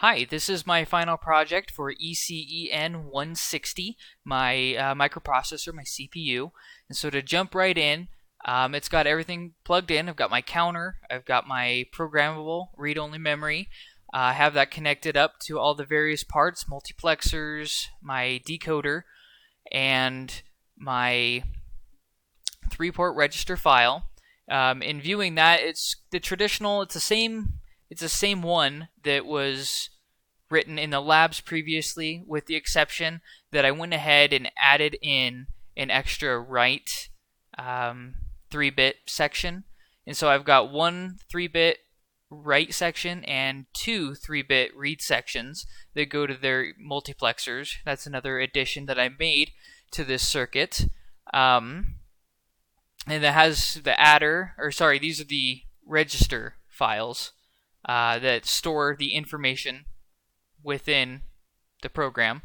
Hi, this is my final project for ECEN 160, my microprocessor, my CPU. And so to jump right in, it's got everything plugged in. I've got my counter, I've got my programmable read-only memory. I have that connected up to all the various parts, multiplexers, my decoder, and my 3-port register file. In viewing that, it's the traditional. It's the same one that was written in the labs previously, with the exception that I went ahead and added in an extra write 3-bit section. And so I've got one 3-bit write section and two 3-bit read sections that go to their multiplexers. That's another addition that I made to this circuit. And that has the adder, or sorry, these are the register files that store the information within the program.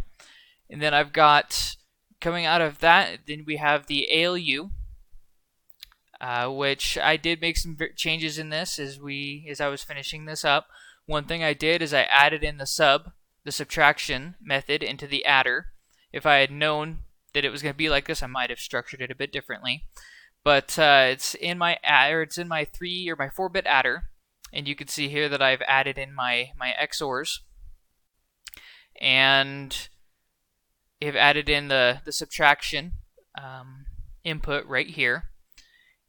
And then I've got, coming out of that, then we have the ALU, which I did make some changes in this as I was finishing this up. One thing I did is I added in the subtraction method into the adder. If I had known that it was going to be like this, I might have structured it a bit differently. But it's in my adder. It's in my 4-bit adder, and you can see here that I've added in my XORs, and I've added in the subtraction input right here.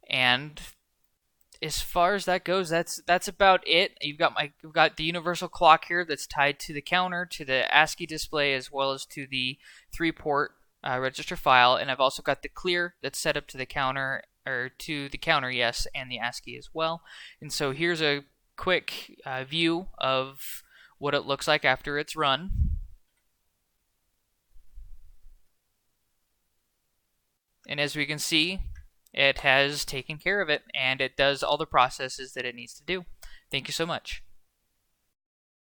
And as far as that goes, that's about it. You've got the universal clock here that's tied to the counter, to the ASCII display, as well as to the 3-port register file, and I've also got the clear that's set up to the counter, yes, and the ASCII as well. And so here's a quick view of what it looks like after it's run. And as we can see, it has taken care of it, and it does all the processes that it needs to do. Thank you so much.